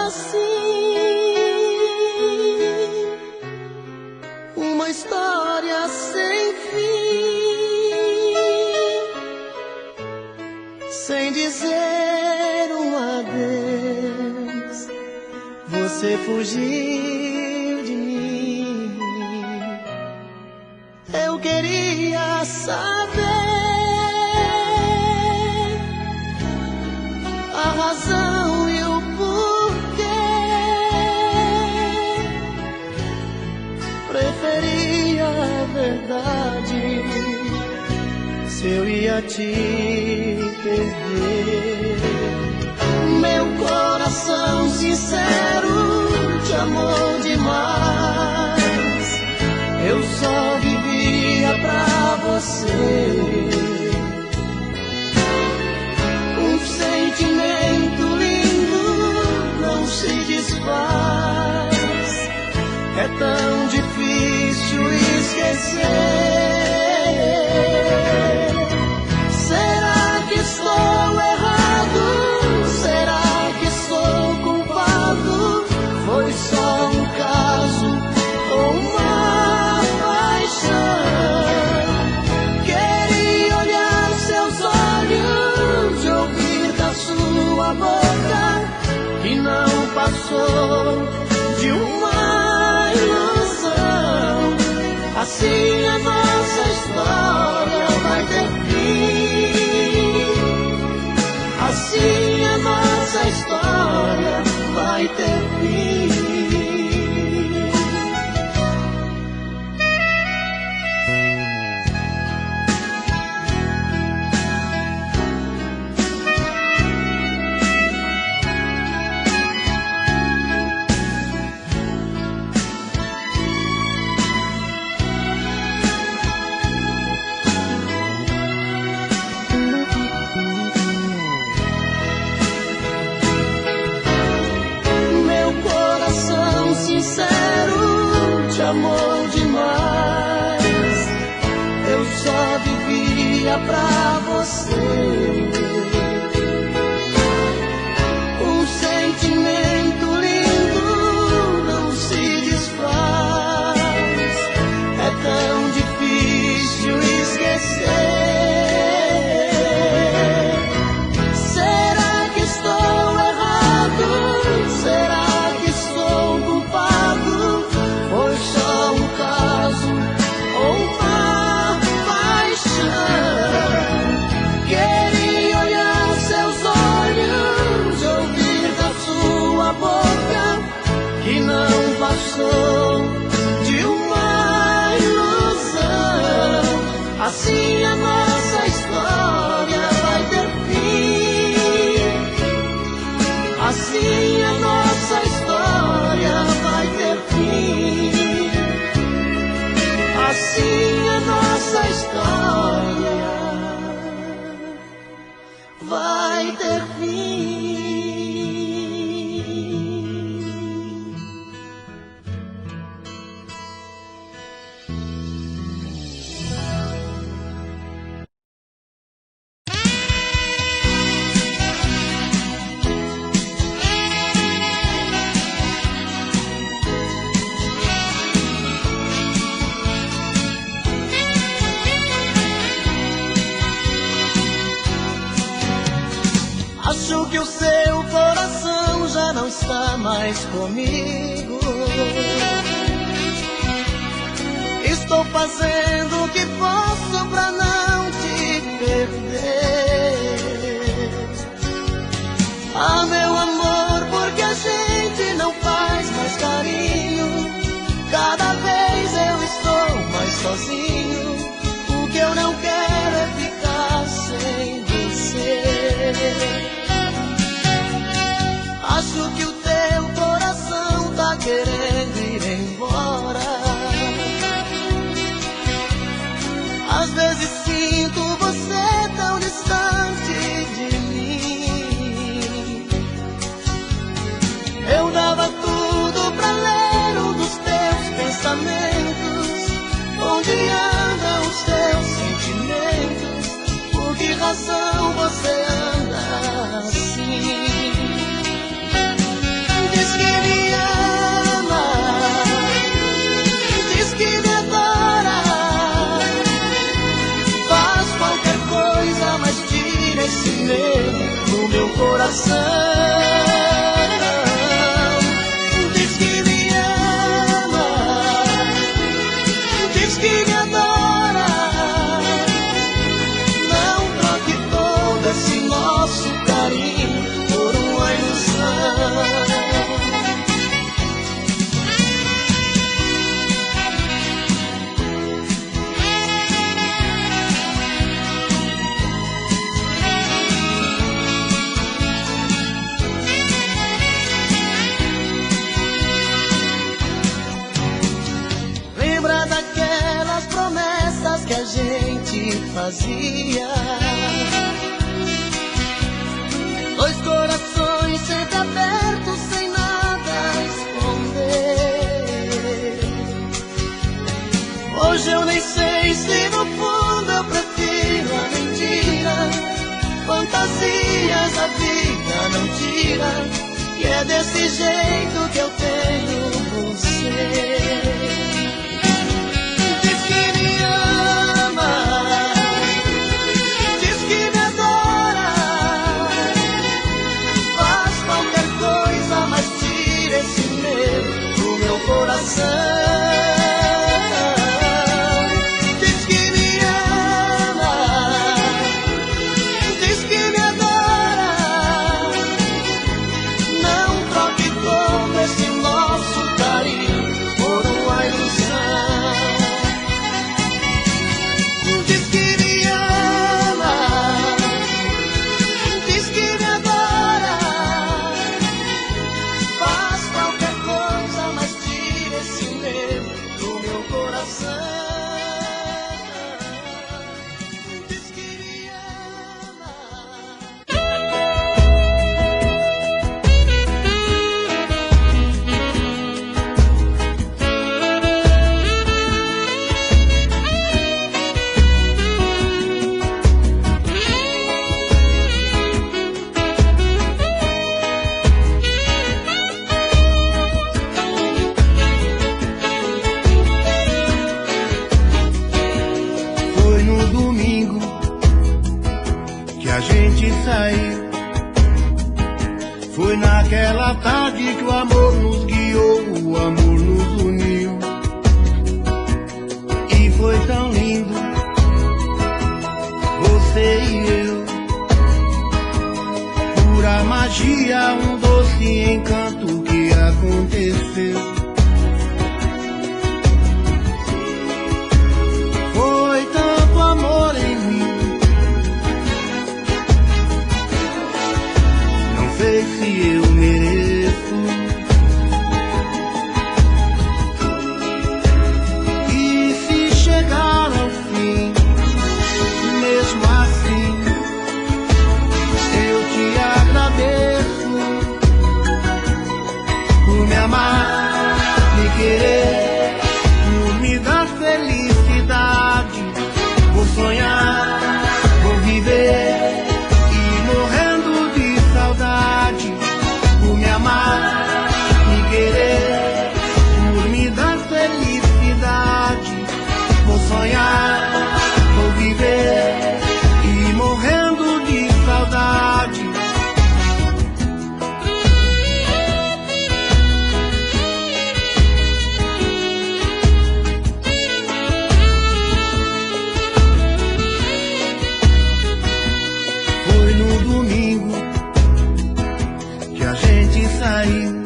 assim, uma história sem fim, sem dizer um adeus, você fugiu de mim. Eu queria saber a razão e o porquê. Preferia a verdade se eu ia te perder. Meu coração sincero te amou demais. Eu só vivia pra você. Um sentimento lindo não se desfaz. É tão difícil esquecer. Será que estou errado? Será que sou culpado? Foi só um caso ou uma paixão? Queria olhar seus olhos e ouvir da sua boca que não passou de uma ilusão. Assim a nossa história vai ter fim. Assim a nossa história vai ter fim. Amor demais, eu só vivia pra você. Um sentimento lindo não se desfaz. É tão difícil esquecer. Será que estou errado? Será que sou culpado? Foi só um caso ou uma paixão? Queria olhar seus olhos, ouvir da sua boca que não passou de uma ilusão. Assim a nossa história vai ter fim. Assim a nossa história vai ter fim. Assim a nossa história vai ter fim. Acho que o seu coração já não está mais comigo. Estou fazendo o que posso pra não te perder. Ah, meu amor, porque a gente não faz mais carinho. Cada vez eu estou mais sozinho. O que eu não quero é ficar sem você. Acho que o teu coração tá querendo ir embora. Às vezes sinto você tão distante de mim. Eu dava tudo pra ler um dos teus pensamentos. Onde andam os teus sentimentos? Por que razão você anda assim? coração. Diz que me ama, diz que me adora. Não troque todo esse nosso carinho por uma ilusão. Lembra daquelas promessas que a gente fazia? Dois corações sempre abertos, sem nada a esconder. Hoje eu nem sei se no fundo eu prefiro a mentira. Fantasias a vida não tira, e é desse jeito que eu tenho você. Diz que me ama, diz que me adora. Não troque todo esse nosso carinho por uma ilusão. Diz que me ama, diz que me adora. Faz qualquer coisa, mas tira esse medo do meu coração. Diz que me ama. Foi no domingo que a gente saiu. Foi naquela tarde que o amor nos guiou, o amor nos uniu. E foi tão lindo, você e eu. Pura magia, um doce encanto que aconteceu. Foi tanto amor em mim, não sei se eu mereço. E se chegar ao fim, mesmo assim, eu te agradeço por me amar, me querer, por me dar felicidade. Vou sonhar, vou viver e morrendo de saudade. Por me amar, me querer, por me dar felicidade. Vou sonhar, vou viver e morrendo de saudade. Foi no domingo que a gente saiu.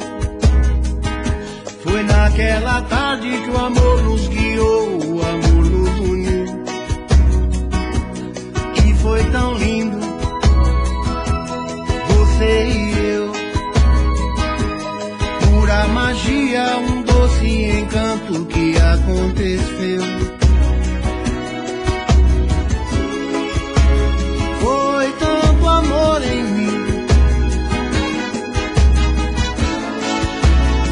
Foi naquela tarde que o amor nos guiou, o amor nos uniu. E foi tão lindo, você e eu. Pura magia, um doce encanto que aconteceu. Foi tanto amor em mim,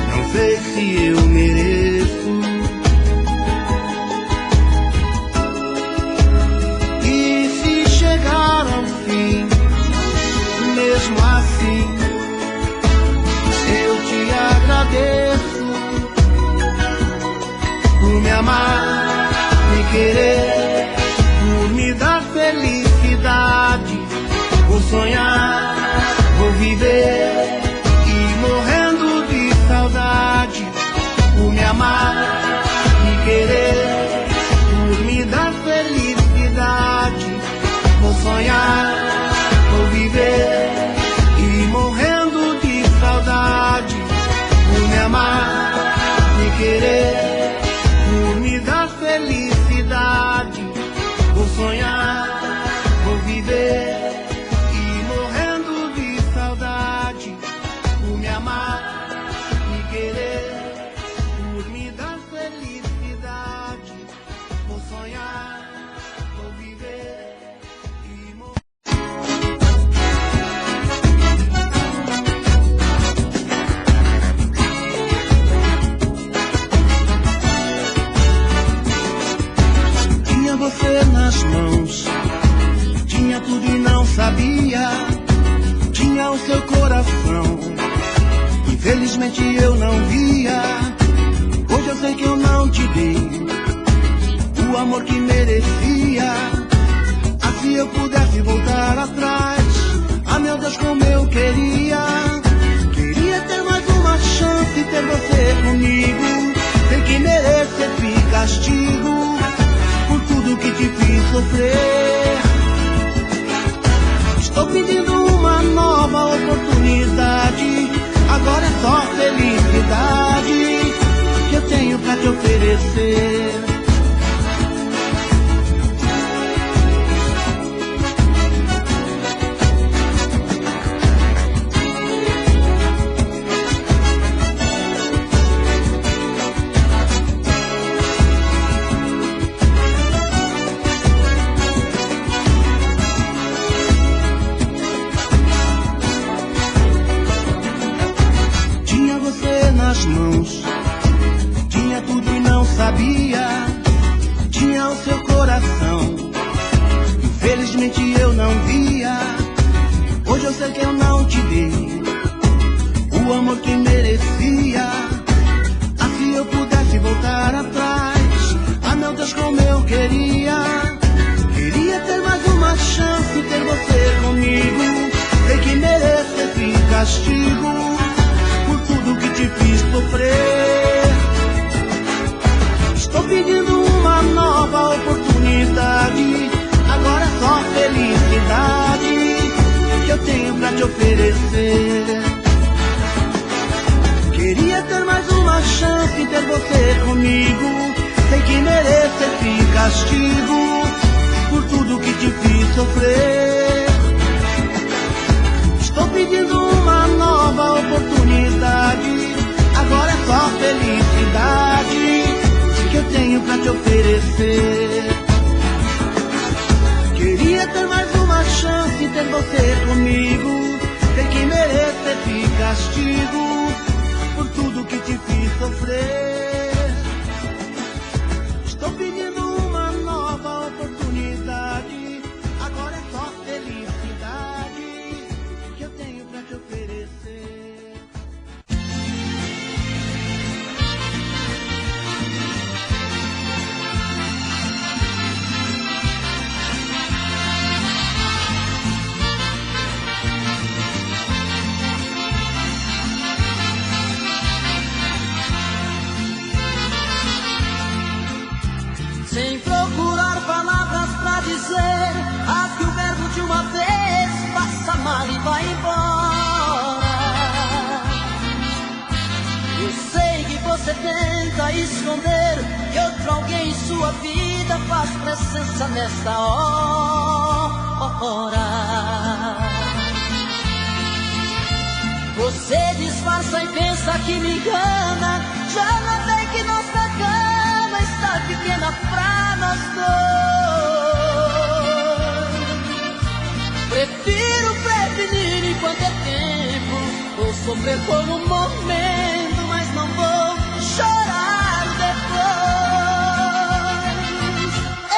não sei se eu mereço. E se chegar ao fim, mesmo assim, eu te agradeço por me amar, me querer, por me dar felicidade. Vou sonhar, Infelizmente eu não via. Hoje eu sei que eu não te dei o amor que merecia. Ah, se eu pudesse voltar atrás, ah meu Deus, como eu queria. Queria ter mais uma chance, ter você comigo. Sei que mereço esse castigo por tudo que te fiz sofrer. Estou pedindo uma nova oportunidade. Agora é só felicidade que eu tenho pra te oferecer. Nas mãos, tinha tudo e não sabia. Tinha o seu coração, infelizmente eu não via. Hoje eu sei que eu não te dei o amor que merecia. Ah, se eu pudesse voltar atrás, ah meu Deus, como eu queria. Queria ter mais uma chance, ter você comigo. Sei que mereço esse castigo por tudo que te fiz sofrer. Estou pedindo uma nova oportunidade. Agora é só felicidade que eu tenho pra te oferecer. Queria ter mais uma chance, ter você comigo. Sei que mereço esse castigo por tudo que te fiz sofrer. Estou pedindo uma nova oportunidade. Agora é só felicidade que eu tenho pra te oferecer. Queria ter mais uma chance, ter você comigo. Sei que mereço esse castigo por tudo que te fiz sofrer. Estou pedindo uma nova oportunidade. Agora é só felicidade que eu tenho pra te oferecer. Sem procurar palavras pra dizer, há que o verbo de uma vez passa mal e vai embora. Eu sei que você tenta esconder que outro alguém em sua vida faz presença nesta hora. Você disfarça e pensa que me engana. Já notei que nossa cama está pequena pra nós dois. Prefiro prevenir enquanto é tempo. Vou sofrer por um momento, mas não vou chorar depois.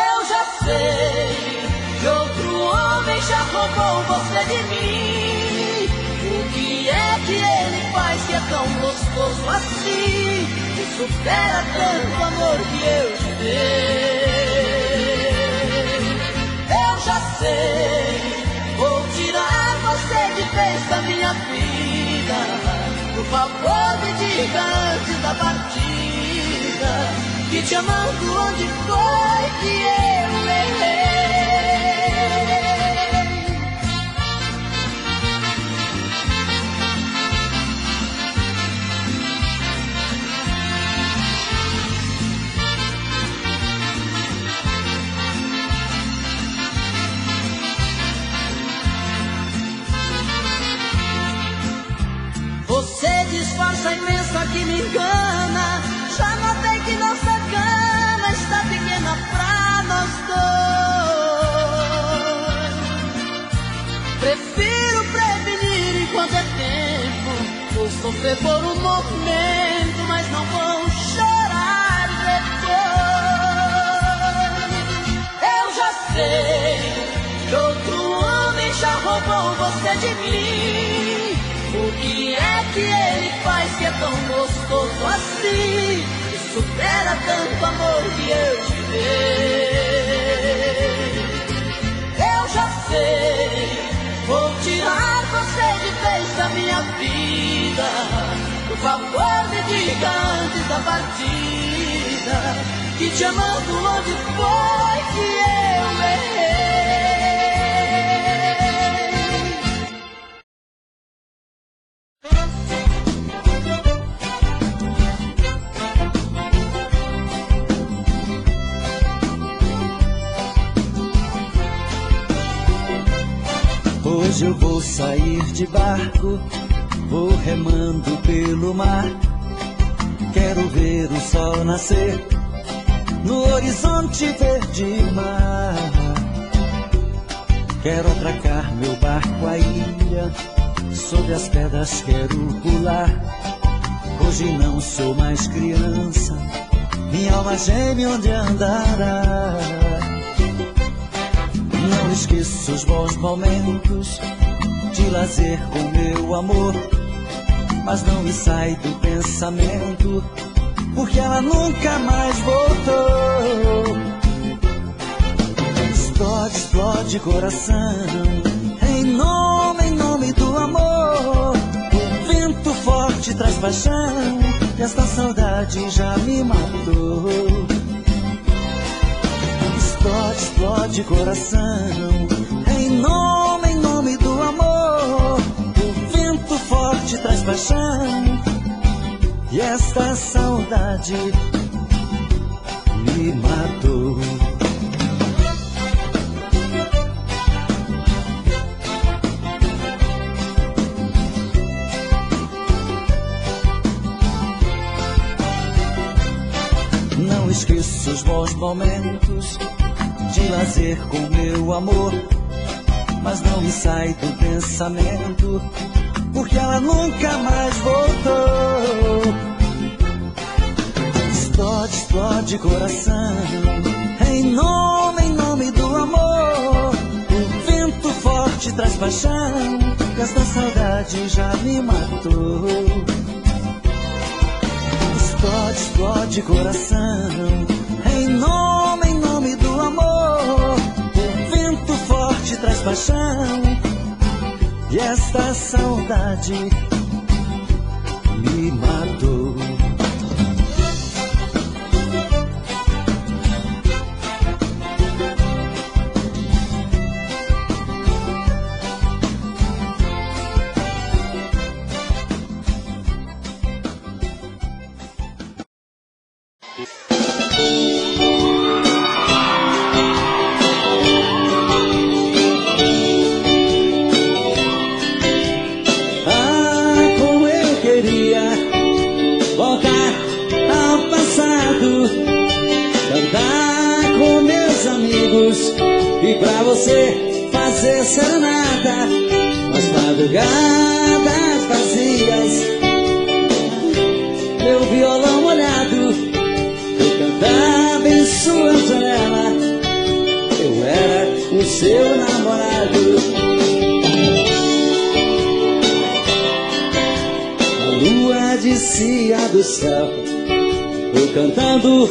Eu já sei que outro homem já roubou você de mim. O que é que ele faz que é tão gostoso assim, que supera tanto amor que eu te dei? Eu já sei, vou tirar você de vez da minha vida. Por favor, me diga antes da partida que te amando onde foi que eu errei. Você disfarça e pensa que me engana. Já notei que nossa cama está pequena pra nós dois. Prefiro prevenir enquanto é tempo. Vou sofrer por um momento, mas não vou chorar depois. Eu já sei que outro homem já roubou você de mim. O que é que ele faz que é favor, me diga antes da partida que te amando onde foi que eu errei. Hoje eu vou sair de barco, vou remando pelo mar. Quero ver o sol nascer no horizonte verde mar. Quero atracar meu barco à ilha, sobre as pedras quero pular. Hoje não sou mais criança, minha alma geme onde andará. Não esqueço os bons momentos de lazer com meu amor, mas não me sai do pensamento, porque ela nunca mais voltou. Explode, explode coração, em nome do amor. O vento forte traz paixão, e esta saudade já me matou. Explode, explode coração, em nome do amor. O vento forte traz paixão, e esta saudade me matou. Não esqueço os bons momentos de lazer com meu amor, mas não me sai do pensamento, porque ela nunca mais voltou. Explode, explode coração, em nome do amor. O vento forte traz paixão, e esta saudade já me matou. Explode, explode coração, em nome do amor. O vento forte traz paixão, e esta saudade me matou. E pra você fazer serenata nas madrugadas vazias, meu violão molhado, eu cantava em sua janela. Eu era o seu namorado. A lua descia do céu, eu cantando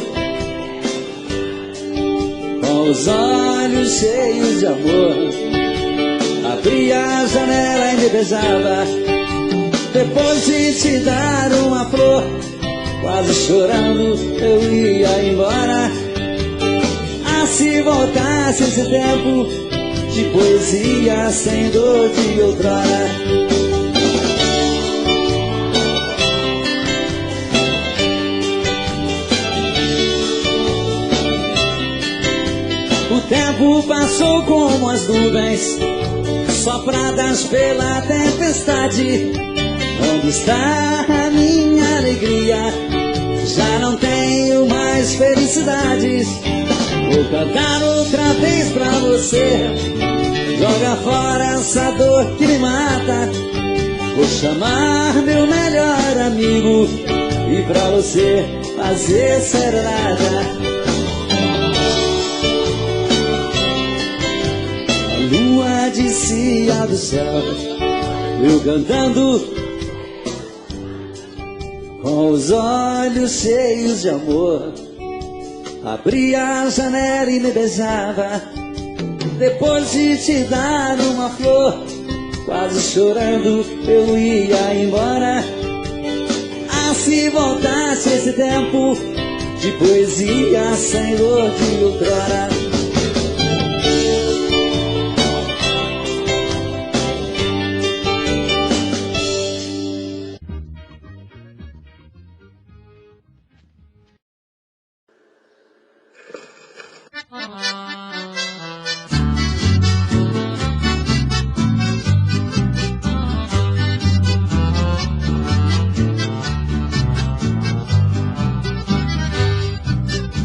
com os olhos cheios de amor. Abria a janela e me beijava, depois de te dar uma flor. Quase chorando eu ia embora. Ah, se voltasse esse tempo de poesia sem dor de outrora. O tempo passou como as nuvens sopradas pela tempestade. Onde está a minha alegria? Já não tenho mais felicidades. Vou cantar outra vez pra você, joga fora essa dor que me mata. Vou chamar meu melhor amigo e pra você fazer serenata. Lua descia do céu, eu cantando com os olhos cheios de amor. Abria a janela e me beijava, depois de te dar uma flor. Quase chorando eu ia embora. Ah, se voltasse esse tempo de poesia sem dor de outrora.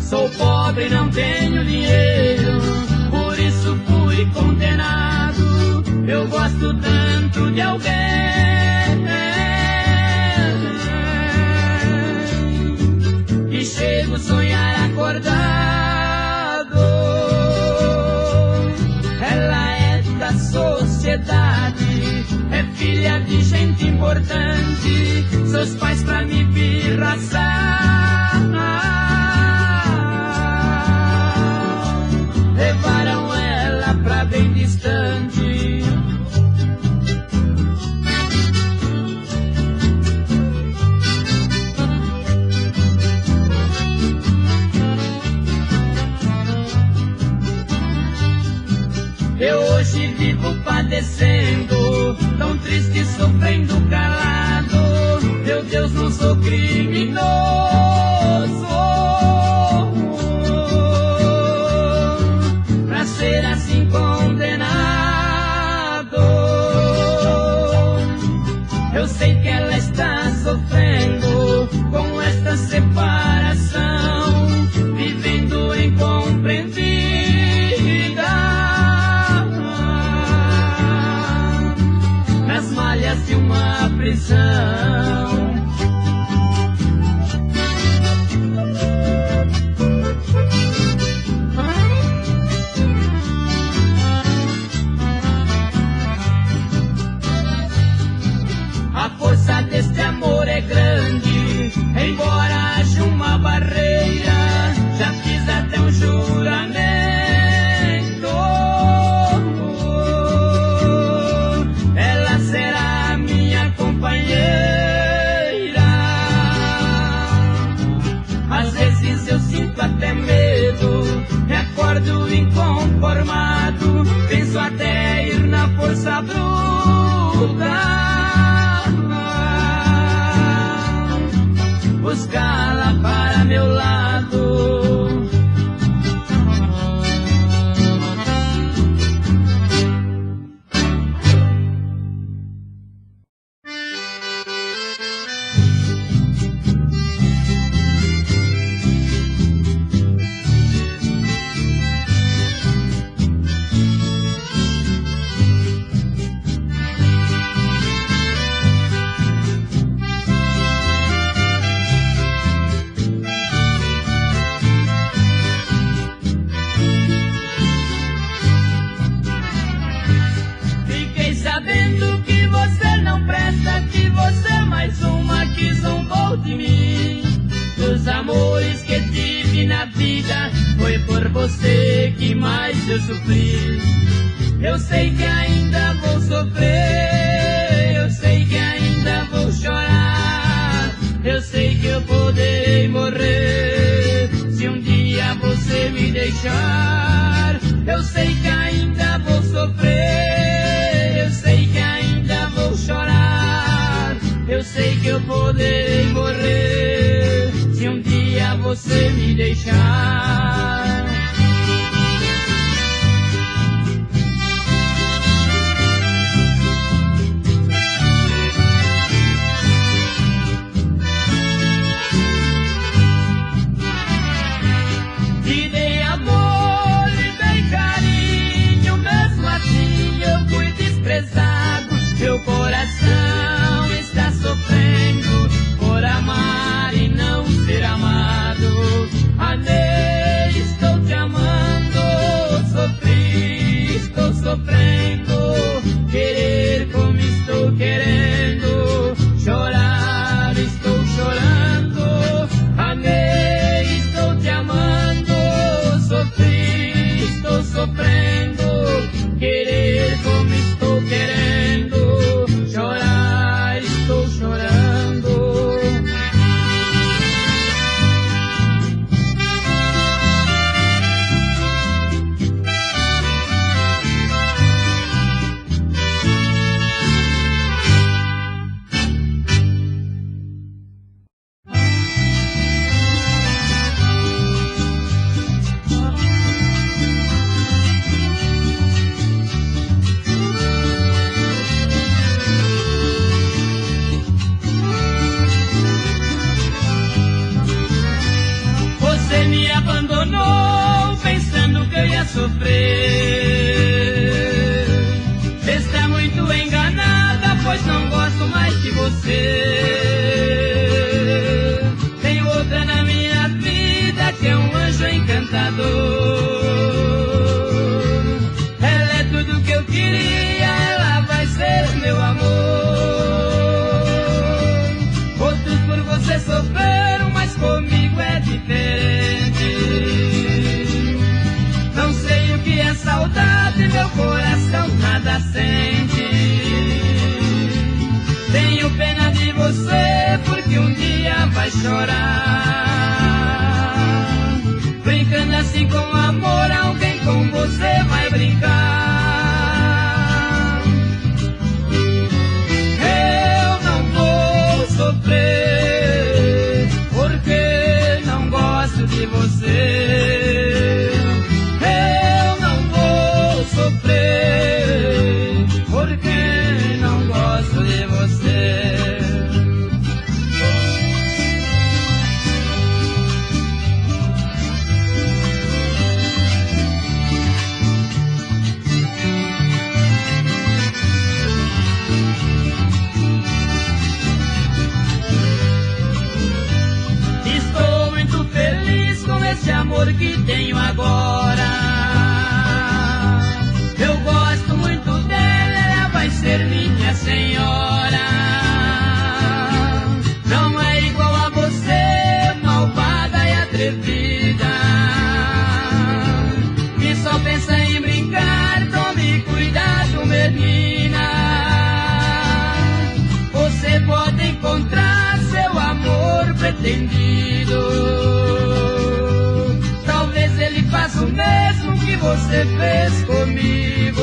Sou pobre, não tenho dinheiro, por isso fui condenado. Eu gosto tanto de alguém que chego a sonhar acordado. Ela é da sociedade, é filha de gente importante. Seus pais pra me pirraçar levaram ela pra bem distante. Eu hoje vivo padecendo, tão triste, sofrendo calado. Meu Deus, não sou criminoso, ser assim condenado. Eu sei que ela está sofrendo com esta separação, vivendo incompreendida nas malhas de uma prisão. A força deste amor é grande, embora haja uma barreira. Já fiz até um juramento, ela será minha companheira. Às vezes eu sinto até medo, me acordo inconformado, penso até ir na força bruta buscá-la para meu lado. Sabendo que você não presta, que você é mais uma que zombou de mim. Dos amores que tive na vida, foi por você que mais eu sofri. Eu sei que ainda vou sofrer, eu sei que ainda vou chorar. Eu sei que eu poderei morrer se um dia você me deixar. Eu sei que ainda vou sofrer, eu sei que ainda vou chorar. Eu sei que eu poderei morrer se um dia você me deixar. Te dei amor e dei carinho, mesmo assim eu fui desprezado. Meu coração está sofrendo por amar e não ser amado. Amei sofrer. Está muito enganada, pois não gosto mais de você. Tenho outra na minha vida que é um anjo encantador. Ela é tudo que eu queria, ela vai ser meu amor. Outros por você sofreram, mas comigo é diferente. Não sei o que é saudade, meu coração nada sente. Tenho pena de você, porque um dia vai chorar. Brincando assim com amor, alguém com você vai brincar. Eu não vou sofrer, porque não gosto de você. Eu não vou sofrer, porque não gosto de você. Estou muito feliz com esse amor que tenho agora. Eu gosto muito dela, ela vai ser minha senhora. Não é igual a você, malvada e atrevida, que só pensa em brincar. Tome cuidado, menina. Você pode encontrar seu amor pretendido. Talvez ele faça o mesmo que você fez comigo.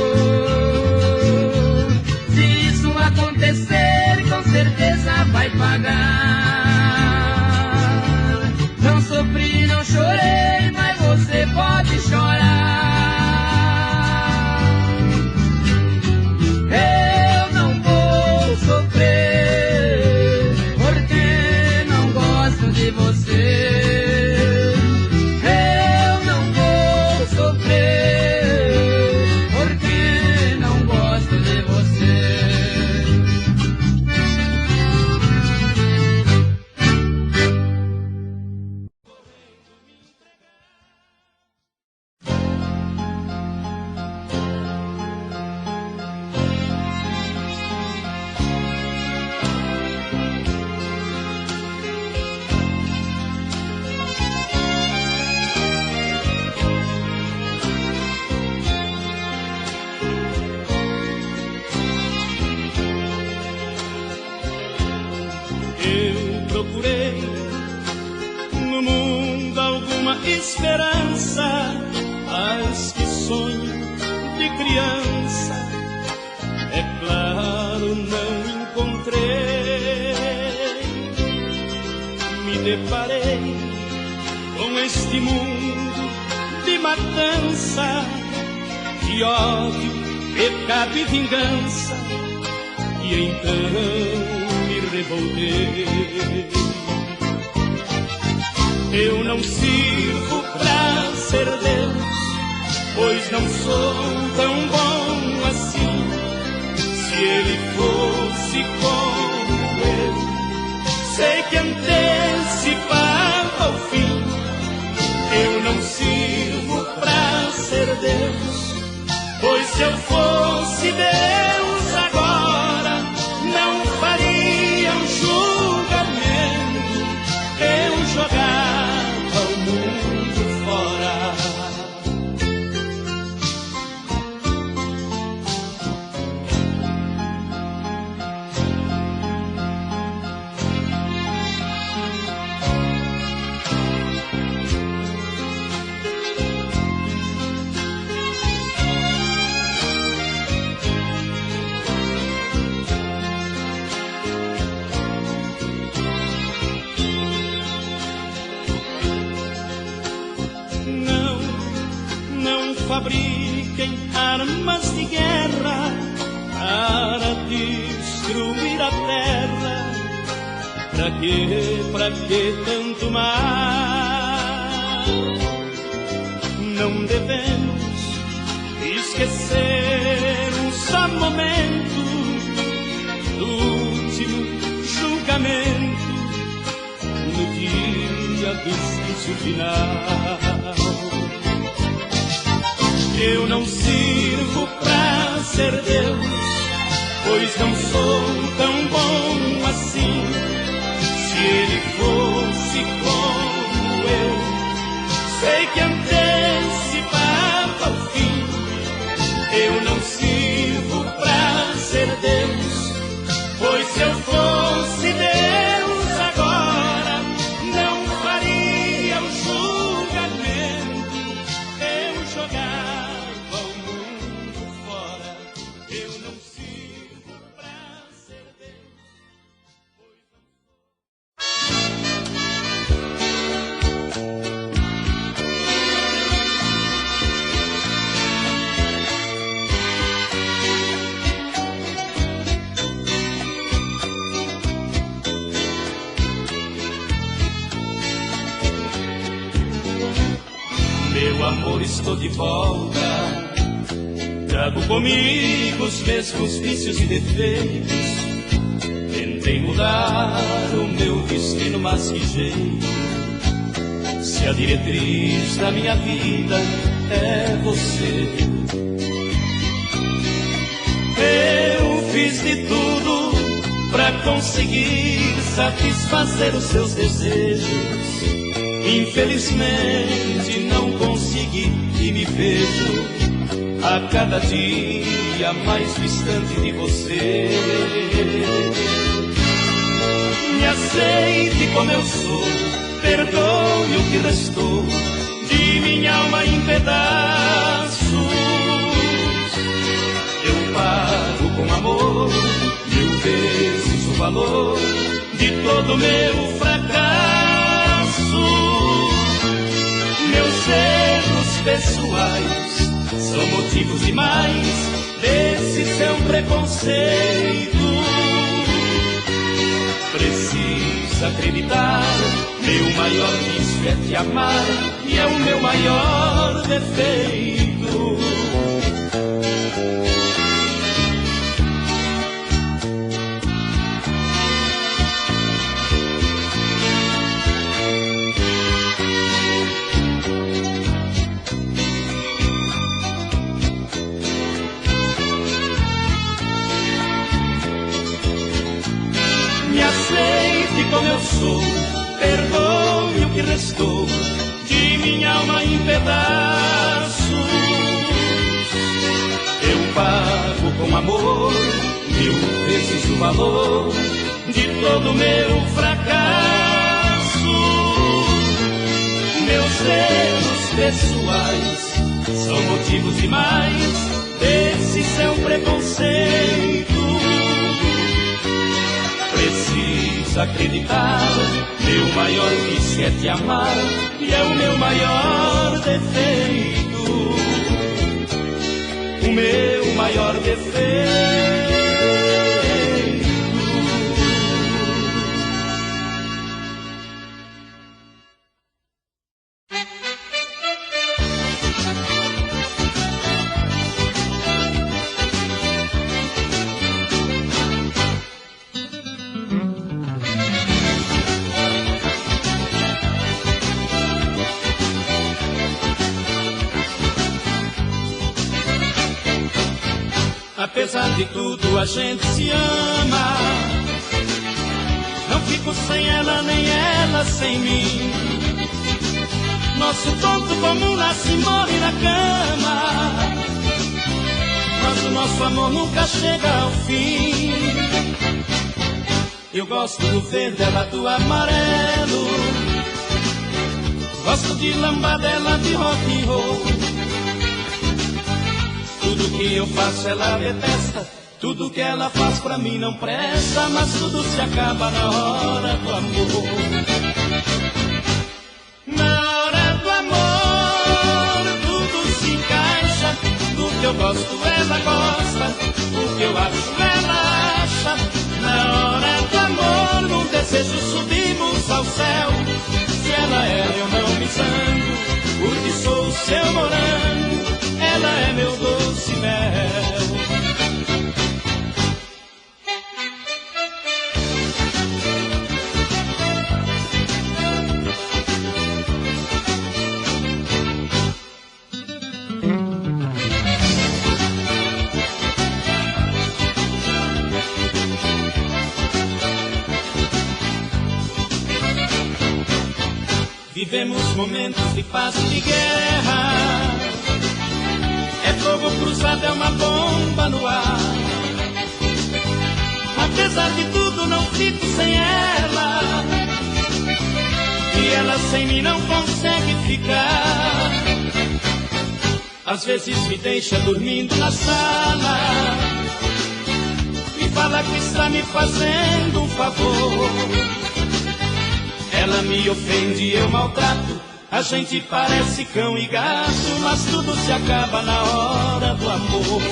Se isso acontecer, com certeza vai pagar. Não sofri, não chorei, mas você pode chorar. Eu não vou sofrer, porque não gosto de você. Eu não vou sofrer, porque não gosto de você. Eu procurei no mundo alguma esperança, mas que sonho de criança, é claro, não encontrei. Me deparei com este mundo de matança, de ódio, pecado e vingança, e então me revoltei. Eu não sirvo pra ser Deus, pois não sou tão bom assim. Se ele fosse como eu, sei que antecipava o fim. Eu não sirvo pra ser Deus, pois se eu fosse Deus agora, não faria um julgamento, eu jogava o mundo fora. Fabriquem armas de guerra para destruir a terra. Pra que tanto mal? Não devemos esquecer um só momento do último julgamento no dia do juízo final. Eu não sirvo pra ser Deus, pois não sou tão bom assim. Se ele fosse como eu, sei que antecipava o fim. Eu não sirvo pra ser Deus, pois se eu fosse Deus agora, não faria o julgamento. Eu jogava o mundo fora. Eu não sirvo pra ser Deus, pois não Meu amor, estou de volta. Trago comigo os mesmos vícios e defeitos. Tentei mudar o meu destino, mas que jeito. Se a diretriz da minha vida é você. Eu fiz de tudo pra conseguir satisfazer os seus desejos. Infelizmente não consegui e me vejo a cada dia mais distante de você. Me aceite como eu sou, perdoe o que restou de minha alma em pedaços. Eu pago com amor 1000 vezes o valor de todo meu fracasso. Meus erros pessoais são motivos demais desse seu preconceito. Precisa acreditar, meu maior vício é te amar e é o meu maior defeito. Aceite como eu sou, perdoe o que restou de minha alma em pedaços. Eu pago com amor 1000 vezes o valor de todo meu fracasso. Meus erros pessoais são motivos demais desse seu preconceito. Precisa acreditar, meu maior vício é te amar e é o meu maior defeito. O meu maior defeito. Apesar de tudo a gente se ama. Não fico sem ela, nem ela sem mim. Nosso ponto comum nasce e morre na cama. Mas o nosso amor nunca chega ao fim. Eu gosto do verde, ela do amarelo. Gosto de lambadela, de rock and roll. Tudo que eu faço ela detesta, tudo que ela faz pra mim não presta, mas tudo se acaba na hora do amor. Na hora do amor tudo se encaixa, do que eu gosto ela gosta, do que eu acho ela acha. Na hora do amor num desejo subimos ao céu. Se ela é eu não me zango, porque sou seu morango. Ela é meu doce vivemos momentos de paz e de guerra. É fogo cruzado, é uma bomba no ar. Apesar de tudo, não fico sem ela, e ela sem mim não consegue ficar. Às vezes me deixa dormindo na sala e fala que está me fazendo um favor. Ela me ofende, eu maltrato. A gente parece cão e gato, mas tudo se acaba na hora do amor.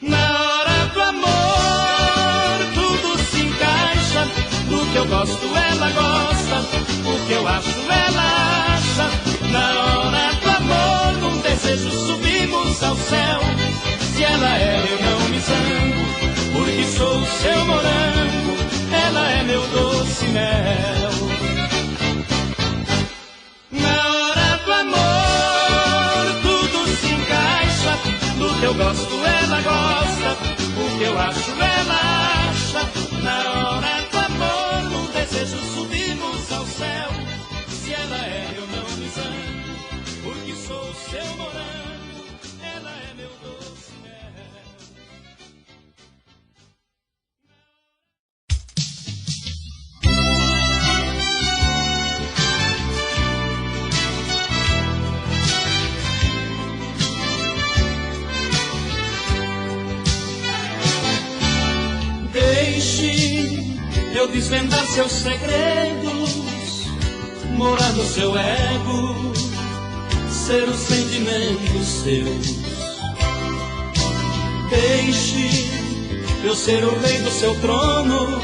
Na hora do amor, tudo se encaixa. Do que eu gosto, ela gosta. O que eu acho, ela acha. Na hora do amor, num desejo subimos ao céu. Se ela é, eu não me zango, porque sou o seu morango. Ela é meu doce mel. Na hora do amor, tudo se encaixa. Do que eu gosto, ela gosta. O que eu acho, ela acha. Na hora do amor, num desejo subimos ao céu. Se ela é, eu não me zango, porque sou o seu morango. Ela é meu doce mel. Deixe eu desvendar seus segredos, morar no seu ego, ser os sentimentos seus. Deixe eu ser o rei do seu trono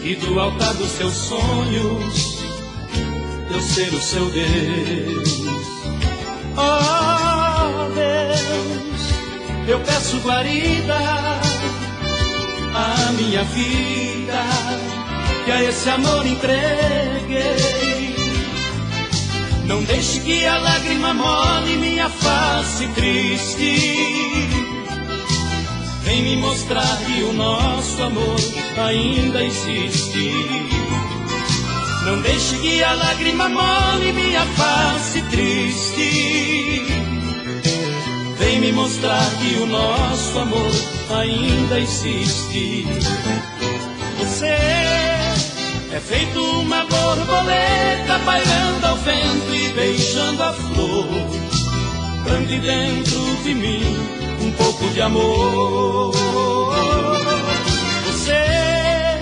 e do altar dos seus sonhos eu ser o seu Deus. Oh Deus, eu peço guarida a minha vida, que a esse amor entreguei. Não deixe que a lágrima molhe minha face triste. Vem me mostrar que o nosso amor ainda existe. Não deixe que a lágrima molhe minha face triste. Vem me mostrar que o nosso amor ainda existe. Você é feito uma borboleta pairando ao vento e beijando a flor. Plante dentro de mim um pouco de amor. Você é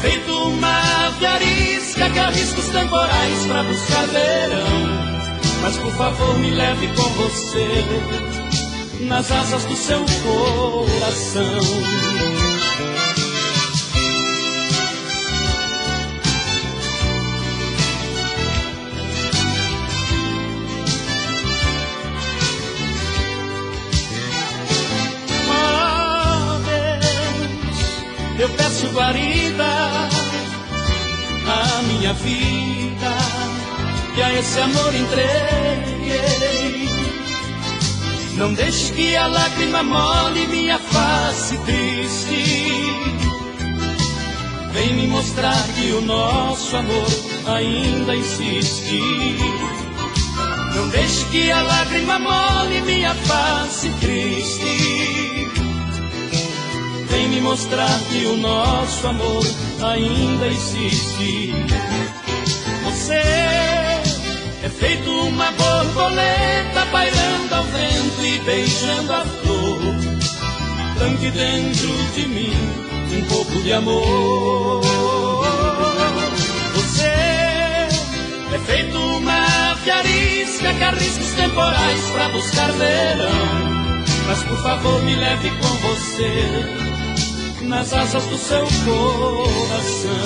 feito uma ave arisca que arrisca os temporais pra buscar verão. Mas por favor me leve com você nas asas do seu coração. Oh Deus, eu peço guarida à minha vida, que a esse amor entreguei. Não deixe que a lágrima molhe minha face triste. Vem me mostrar que o nosso amor ainda existe. Não deixe que a lágrima molhe minha face triste. Vem me mostrar que o nosso amor ainda existe. Você é feito uma borboleta pairando ao vento e beijando a flor. Plante dentro de mim um pouco de amor. Você é feito uma ave arisca que arrisca os temporais pra buscar verão. Mas por favor me leve com você nas asas do seu coração.